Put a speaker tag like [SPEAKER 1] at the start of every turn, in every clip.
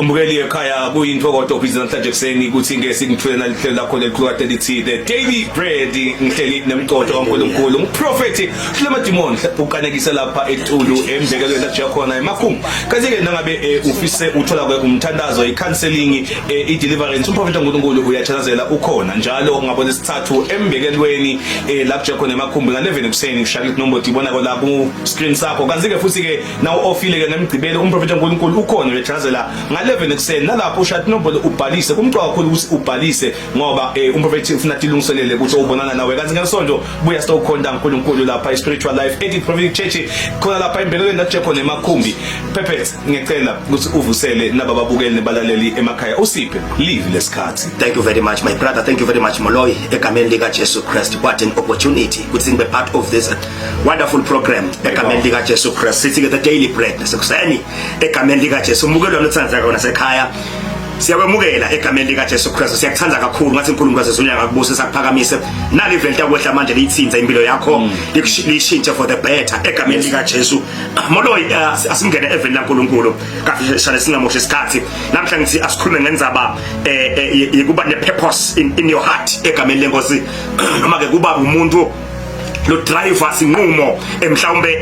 [SPEAKER 1] Umukeli ekhaya kuyinto kodwa ubhizi namhlanje kuseni ukuthi ngeke singithule nalihlelo lakho leqhubeka lithi The Daily Bread ngihleli nemcodo kaNkulunkulu umprofeti Hlema Dimon ukanekisa lapha eTulu embekelweni la khona emakhumbi kaze ke nangabe ufise uthola umthandazo icounseling ideliverance umprofeti kaNkulunkulu uyathandazela ukhona njalo ngabona isithathu embekelweni la khona emakhumbi nga11 kuseni ushaya inombolo ibona ko lapho ku screen sakho kaze ke futhi ke nawo ofile ke nemgcibelo umprofeti kaNkulunkulu ukhona uyathandazela 11 kuseni nalapho ushat nombolo ubhalise kumqoka kakhulu ukuthi ubhalise ngoba umprofeti ufuna tilungiselele ukuthi ubonana nawe kanti ngesonto buya stokhonda uNkulunkulu lapha spiritual life edit prophetic church khona lapha embelelweni la khona emakhumbi Phephethu ngicela ukuthi uvusele nabababukeli nebalaleli emakhaya usiphe live lesikhathi.
[SPEAKER 2] Thank you very much my brother, thank you very much Moloi egameni lika Jesu Christ. What an opportunity ukuthi ngibe part of this wonderful program egameni lika Jesu Christ sithi The Daily Bread sekuseni egameni lika Jesu umukelo nothanza kona sekhaya siyakwemukela egameni lika Jesu Christ siyakuthanda kakhulu ngathi uNkulunkulu asezunyaka akubusisa akuphakamise nali vele yakwehla manje lithinza impilo yakho lishintshe for the better egameni lika Jesu. Moloi asingene eveni laNkulunkulu kahle singamoshe isikhathi namhlanje ngithi asikhulume ngenzaba kuba ne purpose in your heart egameni lenkosi noma ke kuba umuntu lo driver sinqumo emhlawumbe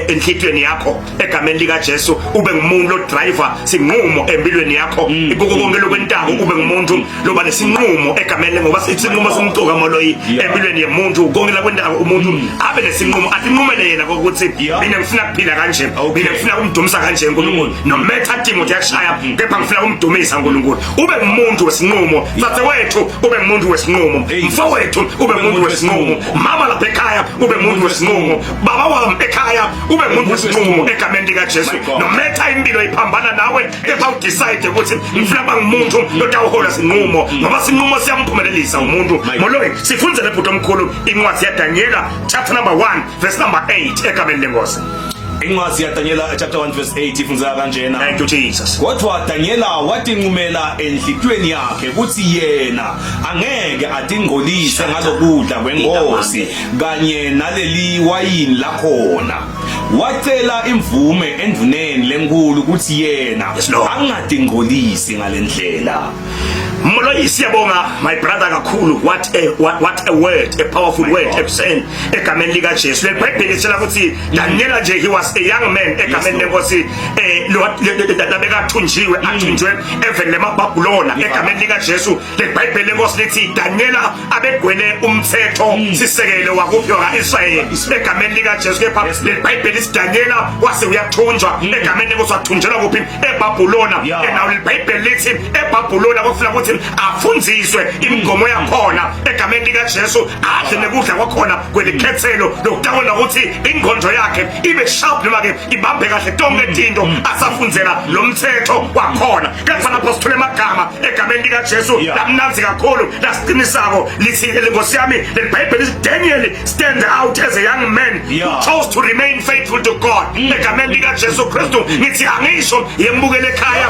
[SPEAKER 2] enhlitweni yakho egameni lika Jesu ube ngumuntu lo driver sinqumo empilweni yakho konke lokwentako ube ngumuntu loba lesinqumo egameni ngoba sinqumo simcoka Moloi empilweni yemuntu konke lakwentako umuntu abe lesinqumo atinqumele yena ukuthi mina ngifuna kuphila kanje mina ngifuna kumdumisa kanje uNkulunkulu no matter thing uthi yakshaya kepha ngifuna kumdumisa uNkulunkulu ube ngumuntu wesinqumo sathe wethu ube ngumuntu wesinqumo mfowethu ube ngumuntu wesinqumo mama lapha ekhaya ube umuntu wesinqumo baba wami ekhaya ube umuntu wesinqumo egameni lika Jesu no matter impilo iphambana nawe kepha udecide ukuthi ngifuna bangumuntu lotawuhola sinqumo ngoba sinqumo siyamphumelelisa umuntu. Moloi sifunze lebhuti omkhulu incwadi yaDaniela chapter number 1 verse number 8 egameni lenkosi.
[SPEAKER 1] Incwadi ya Daniela chapter 1 verse 8 ifunza kanjena.
[SPEAKER 2] Thank you Jesus.
[SPEAKER 1] Kodwa Daniela watinqumela enhlitweni yakhe ukuthi yena angeke atingcolise ngalokudla kwenkosi kanye naleli wayini lakhona. Wacela imvume endvuneni lenkulu ukuthi yena angatingcolisi ngalendlela.
[SPEAKER 2] Moloi siyabonga my brother kakhulu what a word, a powerful word ekuseni egameni lika Jesu. leBhayibheli litshela ukuthi Daniela nje he was a young man egameni lenkosi labekathunjiwe athunjwe eveni leMabhabhulona egameni lika Jesu. leBhayibheli lenkosi lithi Daniela abegwele umthetho sisekelo wakuphi Israyeli egameni lika Jesu. Kepha leBhayibheli lithi Daniela wase uyathunjwa egameni lenkosi wathunjelwa kuphi eBhabhulona. Nawo leBhayibheli lithi eBhabhulona kufuna ukuthi afundziswe imigomo yakhona egameni lika Jesu adle nekudla kwakhona kwelikhethelo lokubona ukuthi ingqondo yakhe ibe sharp noma ke ibambe kahle tonke izinto asafundzela lo mthetho wakhona. Kepha lapho sithole amagama egameni lika Jesu lamnanzi kakhulu lasiqinisako lithi lenkosi yami leBhayibheli lithi Daniel stand out as a young man who chose to remain faithful to God egameni lika Jesu Kristu. Ngithi angisho yembukele ekhaya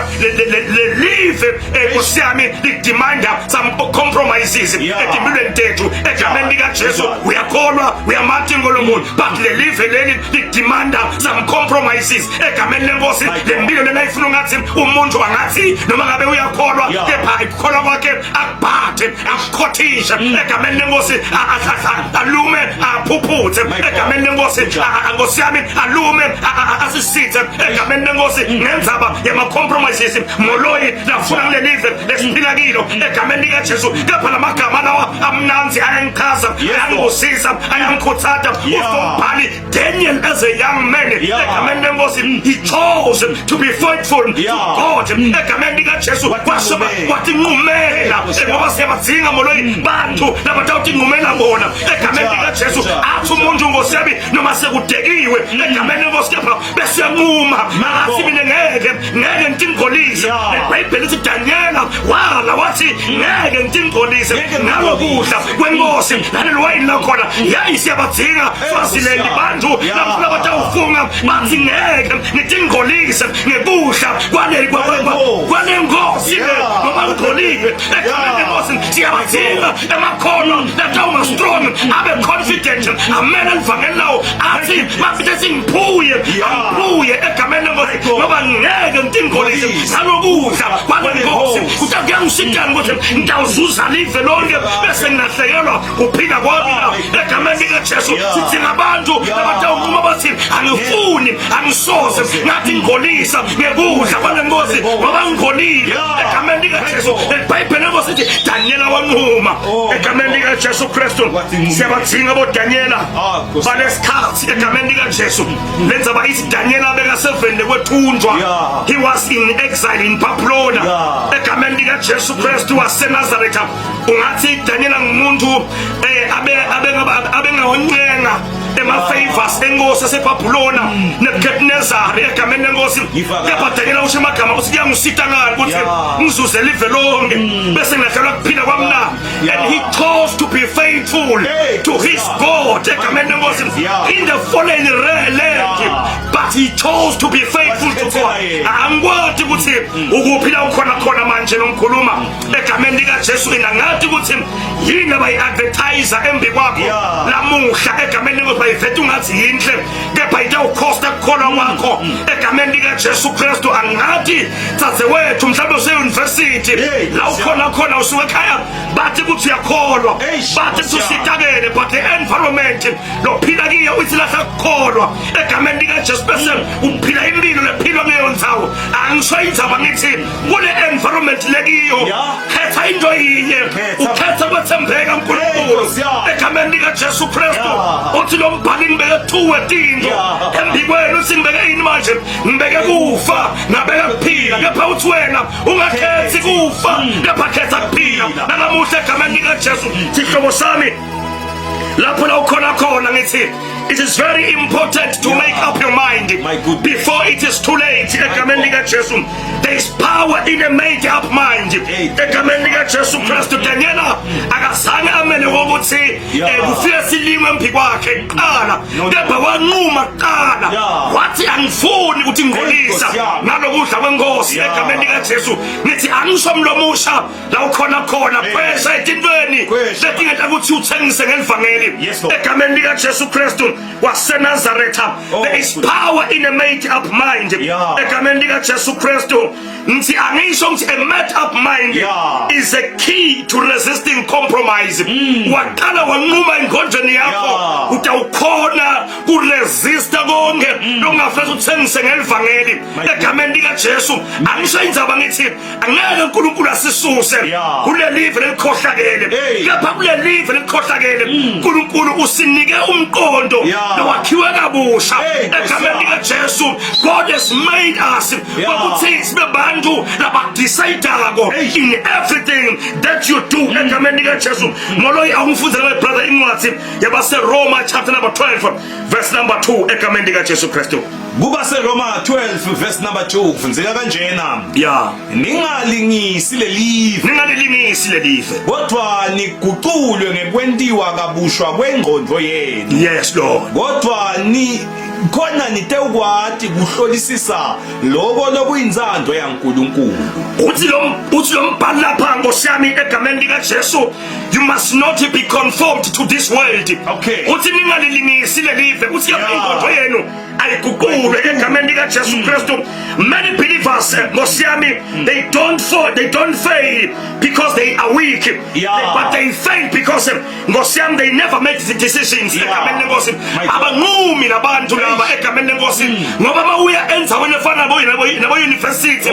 [SPEAKER 2] live enkosi yami demanda some compromises etimpilweni tethu egameni lika Jesu. Uyakholwa uyamathi uNkulunkulu but le live leli lidemanda some compromises egameni lenkosi. Lempilo lena ifuna ngathi umuntu angathi noma ngabe uyakholwa kepha ikholwa kwakhe akubhathe akukhothishe egameni lenkosi alume aphuphuthe egameni lenkosi. Nkosi yami alume asisithe egameni lenkosi ngenzaba yama compromises. Moloi lafuna le live lesiphila kilo egameni lika Jesu. Kepha lamagama lawa amnanzi ayangichaza ayangibusisa ayangikhuthata usombhali Daniel as a young man egameni lenkosi he chose to be faithful to God egameni lika Jesu. Kwashoba watinqumela ngoba siyabadzinga Moloi bantu labatawutinqumela bona egameni lika Jesu. Athi umuntu Nkosi yami noma sekudekiwe egameni lenkosi kepha besiyanquma ngathi mina ngeke ngitingcolise. leBhayibheli lithi Daniela wala wathi ngeke ngitingcolise ngalokudla kwenkosi nalelo wayini lakhona yayi siyabadzinga fasileli bantu lapho labatawufunga bathi ngeke ngitingcolise ngekudla kwanenkosi noma ngcolile egameni lenkosi. Siyabadzinga emakhono latawuma strong abe confident amen alivangelawo athi mafite singiphuye egameni lenkosi ngoba ngeke ngingcolise ngalokudla kwanenkosi kuthi kuyangishintana ukuthi ngiyawuzuza live lonke bese ngilahlekelwa kuphila kwami egameni likaJesu. Sithi ngabantu abatawuma bathi angifuni angisoze ngathi ngigolisa ngekudla kwanenkosi ngoba ngigolile egameni likaJesu. iBhayibheli ngosithi Daniela wanquma egameni likaJesu Kristu. Siyabadinga boDaniela balesikhathi egameni likaJesu. Lenza bayithi Daniela bekasevende kwethunjwa. He was in exile in Babylon egameni likaJesu Kristu waseNazaretha. Ungathi Daniela ngumuntu abengawoncenga ema-favors enkosi yaseBhabhilona Nebukadnezar egameni lenkosi. Kepha Daniela usho amagama uthi kuyangisita ngani ukuthi ngizuze live lonke bese ngilahlelwa kuphila kwamna. And he chose to be faithful to his God egameni lenkosi in the fallen land, but he chose to be faithful to God. Angikwazi ukuthi ukuphila ukhona manje nomkhuluma egameni likaJesu. Ngathi ukuthi yini abayi-advertiser embi kwakho lamuhla egameni lenkosi bayivete ungathi yinhle kepha itawukhosta kukholwa kwakho egameni likaJesu Kristu. Angathi dzadzewethu mhlawumbe useyunivesithi la ukhona usuke ekhaya bathi ukuthi uyakholwa bathi ukuthi usitakele, but the environment lophila kiyo uthi lahla kukholwa egameni likaJesu bese uphila impilo lephilwa kuleyo ndzawo. Angisho indzaba ngithi kule environment lekiyo khetha into yinye, ukhetha kwethembeka uNkulunkulu egameni likaJesu Kristu. Uthi lo mbhali ngibeke thuwe tinto embi kwenu uthi ngibeke yini manje, ngibeke kufa ngabeka kuphila. Kepha uthi wena ungakhethi kufa kepha khetha kuphila. Nanamuhla egameni likaJesu sihlobo sami lapho la ukhona ngithi it is very important to make up your mind before it is too late egameni likaJesu. There is power in a made up mind egameni likaJesu Kristu. Daniela akazange amene ukuthi kufike silime emphi kwakhe kuqala kepha wanquma kuqala wathi angifuni ukuthi ngigolisa ngalokudla kwenkosi egameni likaJesu. Ngithi angisho mlomusha la ukhona phesha etintweni letingeta ukuthi uthengise ngelivangeli egameni likaJesu Kristu waseNazaretha. There is power in a made up mind egameni likaJesu Kristu. Ngithi angisho ngithi a made up mind is a key to resisting compromise. Waqala wanquma engqondweni yakho utawukhona kuresista konke longafisa uthengise ngelivangeli egameni likaJesu. Angisho indzaba ngithi angeke uNkulunkulu asisuse kule live lelikhohlakele kepha kule live lelikhohlakele uNkulunkulu usinike umqondo lowakhiwe kabusha egameni likaJesu. God has made us ukuthi sibe bantu labadecide-ako in everything that you do egameni likaJesu. Ngoloyi awungifundele my brother incwadi yabaseRoma chapter number 12 verse number 2 egameni likaJesu Kristu.
[SPEAKER 1] Kuba seRoma 12 verse number 2 kufunzeka kanjena ningalingisi lelive kodwa niguqulwe ngekwentiwa kabushwa kwengqondo yenu.
[SPEAKER 2] Yes Lord.
[SPEAKER 1] Kodwa khona nitewukwati kuhlolisisa lokho lokuyinzando yaNkulunkulu.
[SPEAKER 2] Uthi lo mbhali lapha Nkosi yami egameni likaJesu, you must not be conformed to this world. Uthi ningalilingisi lelive uthi ingqondo yenu ayiguqulwe egameni likaJesu Kristu. Many believers Nkosi yami they don't fail because they are weak, but they fail because Nkosi yami they never make the decisions egameni lenkosi. Abanqumi nabantu laba egameni lenkosi ngoba mawuya endzaweni efana nabo university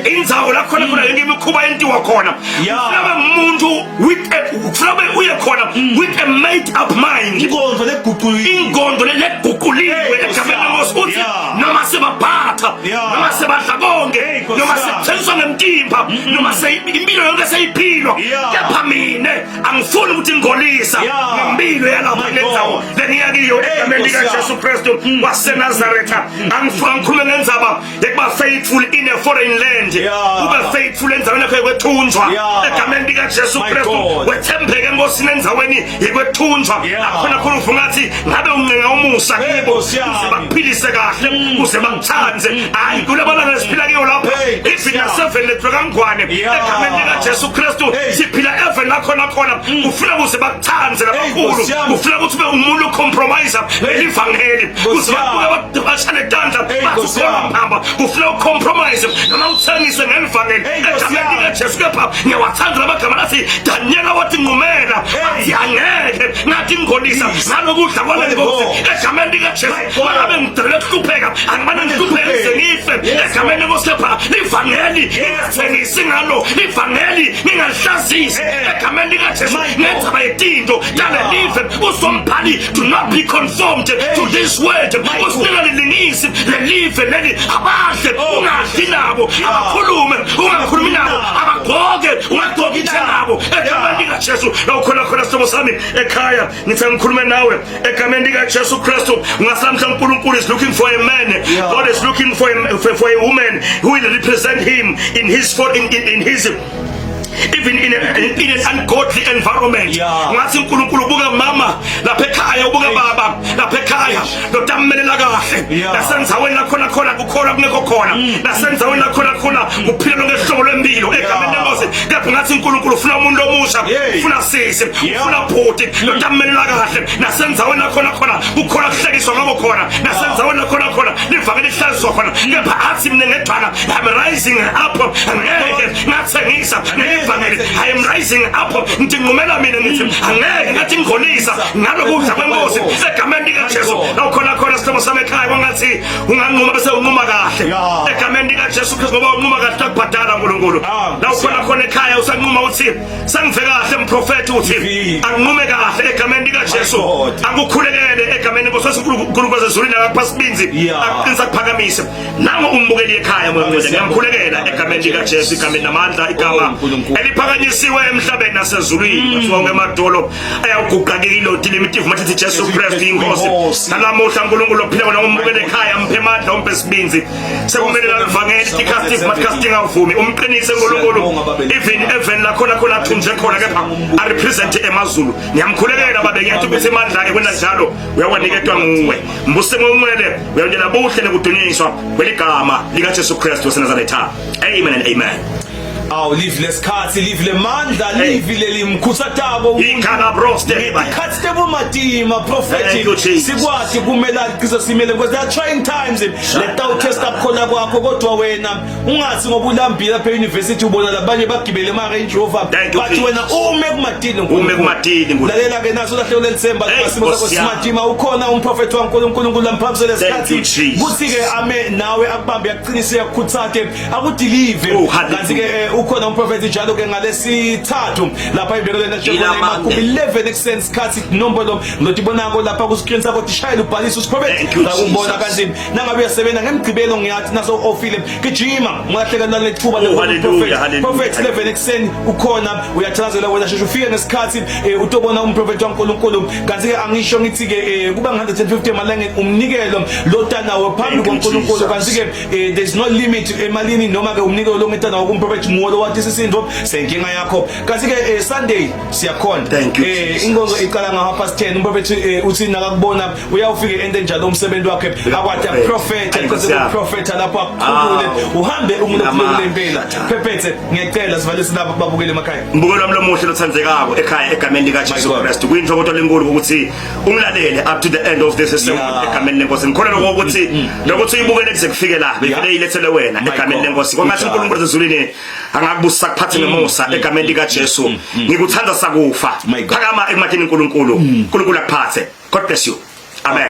[SPEAKER 2] indzawo la khona yonke imikhuba yentiwa khona. Ufuna umuntu uye khona with a made up mind, ingqondo leguquliwe egameni lenkosi. Uthi noma sebaphatha noma sebadla konke noma sethengiswa ngemtimba noma impilo yonke seyiphilwa kepha mina angifuni ukuthi ngigolisa ngempilo yalapha lenzawo lengiyakiyo egameni likaJesu Kristu waseNazaretha. Angikhulume ngendzaba yekuba faithful in a foreign land, ube faithful endzaweni yakho yekwethunjwa egameni likaJesu Kristu. Wethembeke enkosini endzaweni yekwethunjwa akhona khona uvuka ngathi ngabe uncenga umusa kibo ukuze bakuphilise kahle ukuze bakuthanze. Hayi kulabana lesiphila kiyo lapha ithi naseveni lethu kangwane egameni likaJesu Kristu siphila even nakhona ufuna ukuze bakuthanze kakhulu ufuna ukuthi ube umuntu ocompromise elivangeli uzibabuka bashane tandla bathi khona ufuna ucompromise noma uthengise ngelivangeli egameni likaJesu kepha ngiyawathanda amagama lathi Daniela wathi ngumela athi angeke ngathi ngolisa ngalokudla kwalenkosi egameni likaJesu ngabe ngidele ukuhlupheka angimane ngihlupheke sengife egameni lenkosi kepha livangeli ngithengise ngalo livangeli ngingahlazisi egameni likaJesu ngenza bayitinto dale live usompali do not be conformed to this world usingalilingisi lelive leli abahle ungadli nabo abakhulume ungakhulumi nabo abagqoke ungagqoki nabo egameni likaJesu khona sithobo sami ekhaya ngithi ngikhulume nawe egameni likaJesu Kristu ngasamhla uNkulunkulu is looking for a man God is looking for a woman who will represent him in his even in an ungodly environment ngathi uNkulunkulu ubuka mama lapha ekhaya ubuka baba lapha ekhaya notammelela kahle nasenzaweni lakhona kukhona kungekho khona nasenzaweni lakhona kuphila ngehlobo lempilo egameni lenkosi kepha ngathi uNkulunkulu ufuna umuntu omusha ufuna sisi ufuna bhuti notammelela kahle nasenzaweni lakhona kukhona kuhlekiswa ngabo khona nasenzaweni lakhona livangeli lihlaliswa khona kepha athi mina ngedwana I'm rising up angeke ngathengisa I am rising up ngingumela mina ngithi angeke ngathi ngolisa ngalokudla kwenkosi egameni likaJesu khona sithobo sami ekhaya wangathi unganquma bese unquma kahle egameni likaJesu Kristu ngoba unquma kahle akubhadala uNkulunkulu khona ekhaya usanquma uthi sangive kahle umprofeti uthi anqume kahle egameni likaJesu akukhulekele egameni lenkosi uNkulunkulu kwezezulwini akaphasibinzi aqinisa kuphakamise nango umbukeli ekhaya manje ngiyamkhulekela egameni likaJesu igameni namandla igama eliphakanyisiwe emhlabeni nasezulwini wonke emadolo ayawuguqakile uDilimitive mathi Jesu Kristu inkosi nalamuhla uNkulunkulu ophila wona umbukele ekhaya mphe amandla umpe sibinzi sekumele lavangeli tikastive casting avumi umqinise uNkulunkulu even lakhona athunje khona kepha a represent emazulu ngiyamkhulekela babe ngiyathi ukuthi amandla ke kwena njalo uyawaniketwa nguwe mbuse ngomwele uyandela buhle nekudunyiswa kweligama likaJesu Kristu waseNazaretha amen and amen.
[SPEAKER 1] Live lesikhathi live lemandla live lelimkhusatabo
[SPEAKER 2] ikhala broste
[SPEAKER 1] ikhathi tebomatima prophetic sikwathi kumele aqisa simele because there are trying times let out test up khona kwakho kodwa wena ungathi ngoba ulambile lapha university ubona labanye bagibele ama Range Rover bathi wena ume kumatini lalela ke naso lahle lelisemba basimo sakho simatima ukhona umprofeti waNkulunkulu lamphamsele lesikhathi kuthi ke ame nawe akubambe yaqinisa yakukhuthathe akudelive kanti ke ukhona umprofeti njalo ke ngalesithathu lapha ibhekeleni njengoba imakhulu 11 extends sikhathi nombolo ngotibonako lapha ku screen sakho tishayela ubhalisa usiprofeti ukubona kanti nangabe uyasebenza ngemgcibelo ngiyathi naso ofile gijima ngalahlekana lethuba leprofeti prophet 11 extend ukhona uyathazela wena sheshe ufike ngesikhathi utobona umprofeti waNkulunkulu kanti ke angisho ngithi ke kuba 150 emalangeni umnikelo lotanawe phambi kwaNkulunkulu kanti ke there is no limit emalini noma ke umnikelo lomntana wakumprofeti ngolo wathi sisindvo senkinga yakho kanti ke Sunday siyakhona inkonzo iqala nga 10:30 umprofeti uthi nakakubona uyawufika ende njalo umsebenzi wakhe akwathi prophet because the prophet lapha akukhulule uhambe umuntu okhulule impela phephethe ngiyacela sivalise laba babukele emakhaya
[SPEAKER 2] mbukelo wami lomuhle lothandzekako ekhaya egameni likaJesu Kristu kuyinhlobo lenkulu ukuthi umlalele up to the end of this sermon egameni lenkosi ngikholelwa ukuthi uyibukele kuze kufike la bevele ilethele wena egameni lenkosi kwangathi uNkulunkulu ezulwini angakubusa kuphathe ngemusa egameni likaJesu ngikuthanda sakufa phakama ekumatheni uNkulunkulu akuphathe. God bless you. Amen.